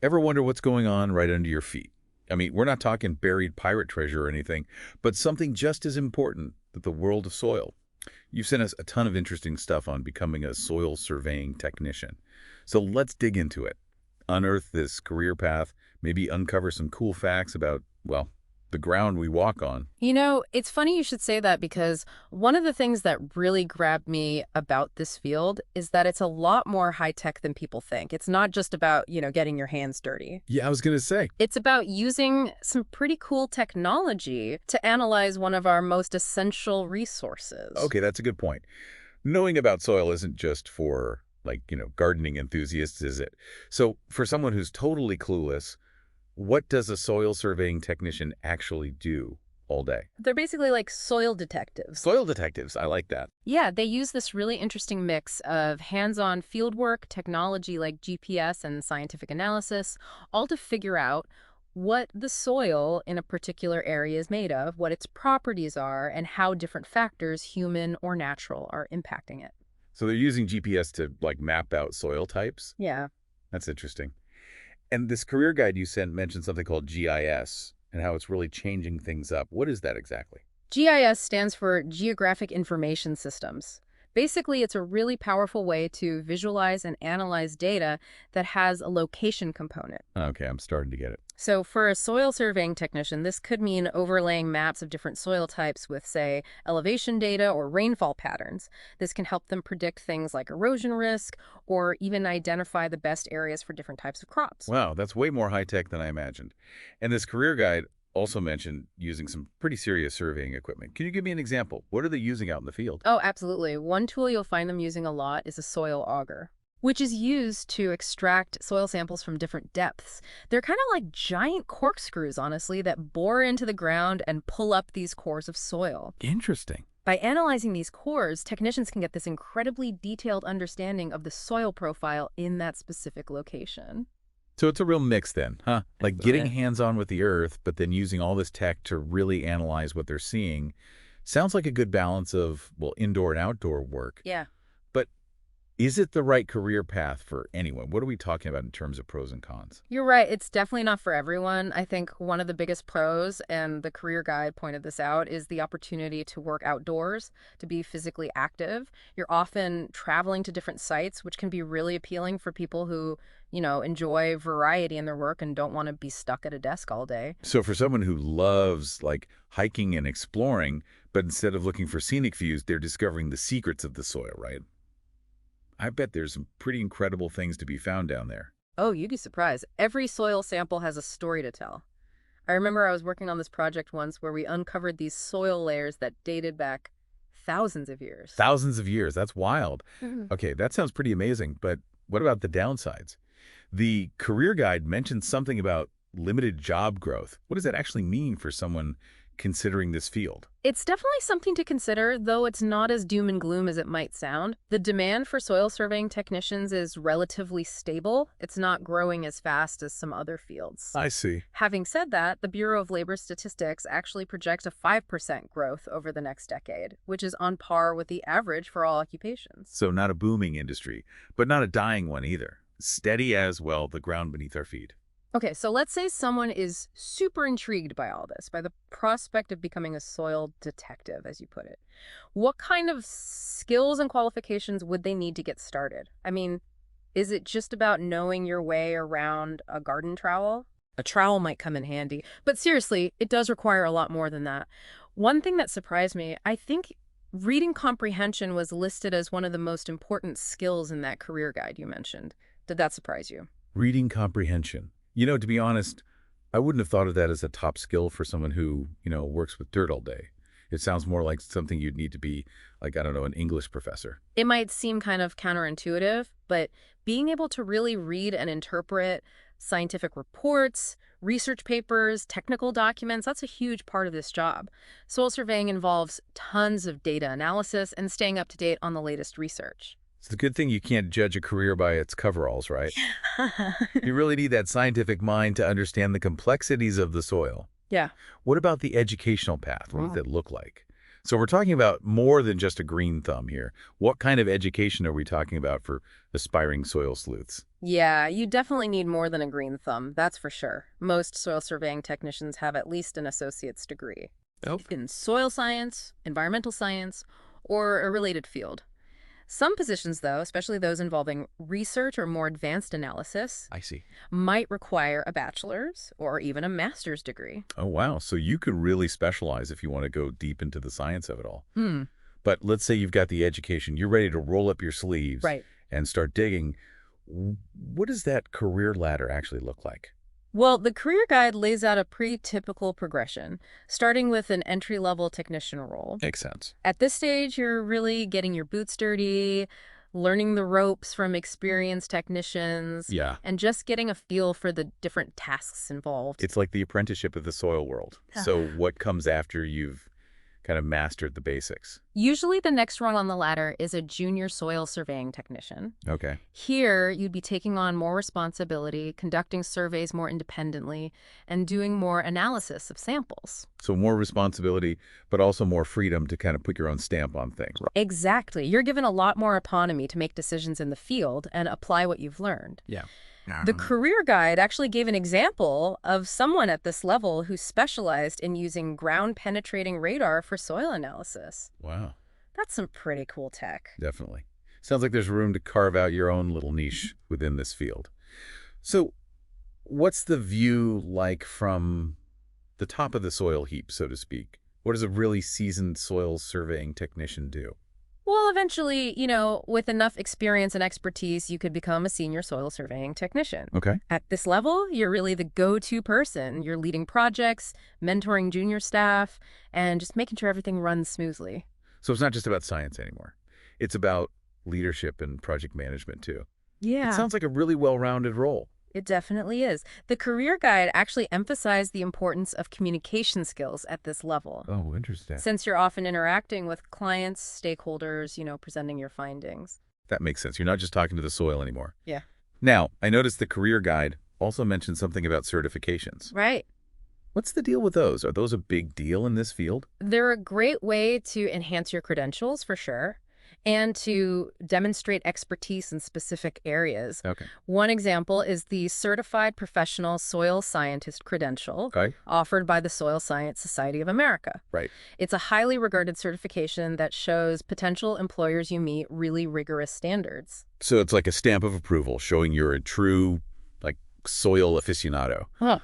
Ever wonder what's going on right under your feet? I mean, we're not talking buried pirate treasure or anything, but something just as important that the world of soil. You've sent us a ton of interesting stuff on becoming a soil surveying technician. So let's dig into it. Unearth this career path, maybe uncover some cool facts about, well, the ground we walk on. It's funny you should say that because one of the things that really grabbed me about this field is that it's a lot more high tech than people think. It's not just about, getting your hands dirty. Yeah, I was going to say. It's about using some pretty cool technology to analyze one of our most essential resources. Okay, that's a good point. Knowing about soil isn't just for, gardening enthusiasts, is it? So for someone who's totally clueless, what does a soil surveying technician actually do all day? They're basically like soil detectives. Soil detectives, I like that. Yeah, they use this really interesting mix of hands-on fieldwork, technology like GPS and scientific analysis, all to figure out what the soil in a particular area is made of, what its properties are, and how different factors, human or natural, are impacting it. So they're using GPS to, map out soil types? Yeah. That's interesting. And this career guide you sent mentioned something called GIS and how it's really changing things up. What is that exactly? GIS stands for Geographic Information Systems. Basically, it's a really powerful way to visualize and analyze data that has a location component. Okay, I'm starting to get it. So for a soil surveying technician, this could mean overlaying maps of different soil types with, say, elevation data or rainfall patterns. This can help them predict things like erosion risk or even identify the best areas for different types of crops. Wow, that's way more high-tech than I imagined. And this career guide also mentioned using some pretty serious surveying equipment. Can you give me an example? What are they using out in the field? Oh, absolutely. One tool you'll find them using a lot is a soil auger, which is used to extract soil samples from different depths. They're kind of like giant corkscrews, honestly, that bore into the ground and pull up these cores of soil. Interesting. By analyzing these cores, technicians can get this incredibly detailed understanding of the soil profile in that specific location. So it's a real mix then, huh? Like getting Absolutely. hands-on with the earth, but then using all this tech to really analyze what they're seeing. Sounds like a good balance of, well, indoor and outdoor work. Yeah. But is it the right career path for anyone? What are we talking about in terms of pros and cons? You're right. It's definitely not for everyone. I think one of the biggest pros, and the career guide pointed this out, is the opportunity to work outdoors, to be physically active. You're often traveling to different sites, which can be really appealing for people who, enjoy variety in their work and don't want to be stuck at a desk all day. So for someone who loves hiking and exploring, but instead of looking for scenic views, they're discovering the secrets of the soil, right? I bet there's some pretty incredible things to be found down there. Oh, you'd be surprised. Every soil sample has a story to tell. I remember I was working on this project once where we uncovered these soil layers that dated back thousands of years. Thousands of years. That's wild. Mhm. Okay, that sounds pretty amazing, but what about the downsides? The career guide mentioned something about limited job growth. What does that actually mean for someone considering this field? It's definitely something to consider, though it's not as doom and gloom as it might sound. The demand for soil surveying technicians is relatively stable. It's not growing as fast as some other fields. I see. Having said that, the Bureau of Labor Statistics actually projects a 5% growth over the next decade, which is on par with the average for all occupations. So not a booming industry, but not a dying one either. Steady as, well, the ground beneath our feet. Okay, so let's say someone is super intrigued by all this, by the prospect of becoming a soil detective, as you put it. What kind of skills and qualifications would they need to get started? I mean, is it just about knowing your way around a garden trowel? A trowel might come in handy, but seriously, it does require a lot more than that. One thing that surprised me, I think reading comprehension was listed as one of the most important skills in that career guide you mentioned. Did that surprise you? Reading comprehension. To be honest, I wouldn't have thought of that as a top skill for someone who, works with dirt all day. It sounds more like something you'd need to be, I don't know, an English professor. It might seem kind of counterintuitive, but being able to really read and interpret scientific reports, research papers, technical documents, that's a huge part of this job. Soil surveying involves tons of data analysis and staying up to date on the latest research. It's a good thing you can't judge a career by its coveralls, right? You really need that scientific mind to understand the complexities of the soil. Yeah. What about the educational path? What does that look like? So we're talking about more than just a green thumb here. What kind of education are we talking about for aspiring soil sleuths? Yeah, you definitely need more than a green thumb, that's for sure. Most soil surveying technicians have at least an associate's degree Oh, in soil science, environmental science, or a related field. Some positions, though, especially those involving research or more advanced analysis, I see. might require a bachelor's or even a master's degree. Oh, wow. So you could really specialize if you want to go deep into the science of it all. Hmm, But let's say you've got the education, you're ready to roll up your sleeves right. and start digging. What does that career ladder actually look like? Well, the career guide lays out a pretty typical progression, starting with an entry-level technician role. Makes sense. At this stage, you're really getting your boots dirty, learning the ropes from experienced technicians, Yeah. and just getting a feel for the different tasks involved. It's like the apprenticeship of the soil world. So what comes after you've kind of mastered the basics? Usually the next rung on the ladder is a junior soil surveying technician. Okay. Here, you'd be taking on more responsibility, conducting surveys more independently, and doing more analysis of samples. So more responsibility, but also more freedom to kind of put your own stamp on things. Exactly. You're given a lot more autonomy to make decisions in the field and apply what you've learned. Yeah. The career guide actually gave an example of someone at this level who specialized in using ground-penetrating radar for soil analysis. Wow. That's some pretty cool tech. Definitely. Sounds like there's room to carve out your own little niche within this field. So what's the view like from the top of the soil heap, so to speak? What does a really seasoned soil surveying technician do? Well, eventually, with enough experience and expertise, you could become a senior soil surveying technician. Okay. At this level, you're really the go-to person. You're leading projects, mentoring junior staff, and just making sure everything runs smoothly. So it's not just about science anymore. It's about leadership and project management too. Yeah. It sounds like a really well-rounded role. It definitely is. The career guide actually emphasized the importance of communication skills at this level. Oh, interesting. Since you're often interacting with clients, stakeholders, presenting your findings. That makes sense. You're not just talking to the soil anymore. Yeah. Now, I noticed the career guide also mentioned something about certifications. Right. What's the deal with those? Are those a big deal in this field? They're a great way to enhance your credentials, for sure, and to demonstrate expertise in specific areas. Okay. One example is the Certified Professional Soil Scientist credential Okay. offered by the Soil Science Society of America. Right. It's a highly regarded certification that shows potential employers you meet really rigorous standards. So it's like a stamp of approval showing you're a true, soil aficionado. Huh.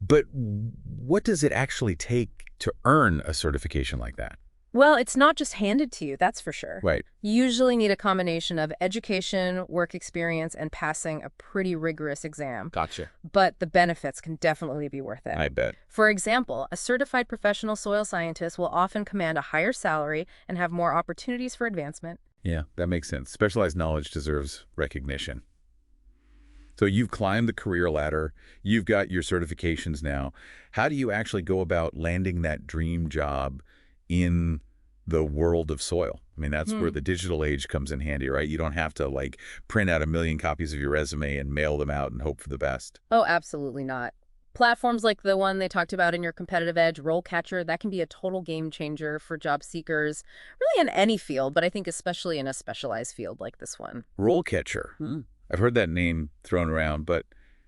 But what does it actually take to earn a certification like that? Well, it's not just handed to you, that's for sure. Right. You usually need a combination of education, work experience, and passing a pretty rigorous exam. Gotcha. But the benefits can definitely be worth it. I bet. For example, a certified professional soil scientist will often command a higher salary and have more opportunities for advancement. Yeah, that makes sense. Specialized knowledge deserves recognition. So you've climbed the career ladder. You've got your certifications now. How do you actually go about landing that dream job in the world of soil? I mean, that's where the digital age comes in handy, right? You don't have to print out 1 million copies of your resume and mail them out and hope for the best. Oh, absolutely not. Platforms like the one they talked about in your competitive edge, RoleCatcher, that can be a total game changer for job seekers, really in any field, but I think especially in a specialized field like this one. RoleCatcher. I've heard that name thrown around, but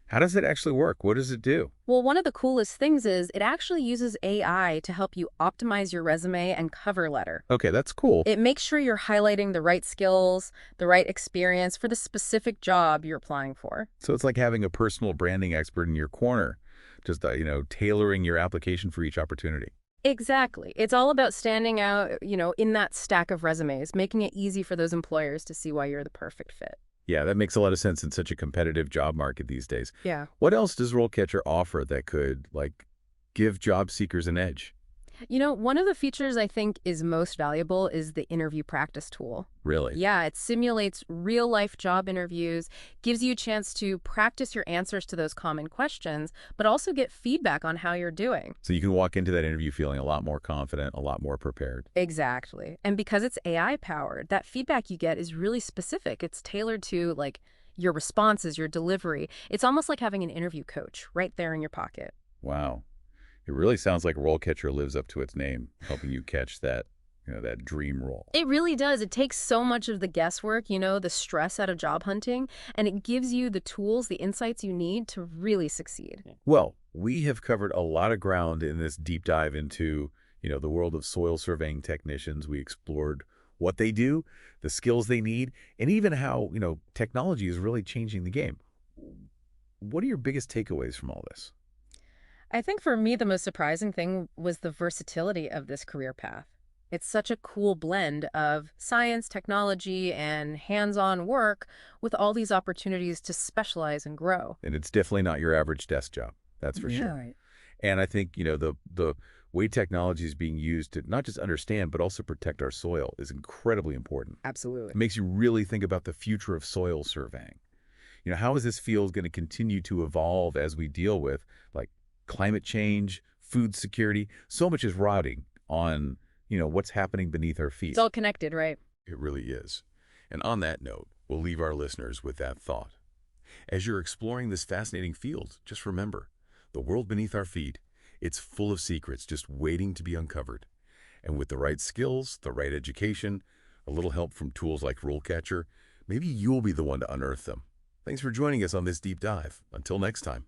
how does it actually work? What does it do? Well, one of the coolest things is it actually uses AI to help you optimize your resume and cover letter. Okay, that's cool. It makes sure you're highlighting the right skills, the right experience for the specific job you're applying for. So it's like having a personal branding expert in your corner, just, tailoring your application for each opportunity. Exactly. It's all about standing out, in that stack of resumes, making it easy for those employers to see why you're the perfect fit. Yeah, that makes a lot of sense in such a competitive job market these days. Yeah. What else does RoleCatcher offer that could, give job seekers an edge? One of the features I think is most valuable is the interview practice tool. Really? Yeah, it simulates real-life job interviews, gives you a chance to practice your answers to those common questions, but also get feedback on how you're doing. So you can walk into that interview feeling a lot more confident, a lot more prepared. Exactly. And because it's AI-powered, that feedback you get is really specific. It's tailored to, your responses, your delivery. It's almost like having an interview coach right there in your pocket. Wow. It really sounds like RoleCatcher lives up to its name, helping you catch that that dream role. It really does. It takes so much of the guesswork, the stress out of job hunting, and it gives you the tools, the insights you need to really succeed. Well, we have covered a lot of ground in this deep dive into, the world of soil surveying technicians. We explored what they do, the skills they need, and even how, technology is really changing the game. What are your biggest takeaways from all this? I think for me, the most surprising thing was the versatility of this career path. It's such a cool blend of science, technology, and hands-on work with all these opportunities to specialize and grow. And it's definitely not your average desk job, that's for Yeah, sure. right. And I think, the way technology is being used to not just understand, but also protect our soil is incredibly important. Absolutely. It makes you really think about the future of soil surveying. How is this field going to continue to evolve as we deal with, like, climate change, food security? So much is riding on, what's happening beneath our It's feet. all connected, right? It really is. And on that note, we'll leave our listeners with that thought. As you're exploring this fascinating field, just remember, the world beneath our feet, it's full of secrets just waiting to be uncovered. And with the right skills, the right education, a little help from tools like RoleCatcher, maybe you'll be the one to unearth them. Thanks for joining us on this deep dive. Until next time.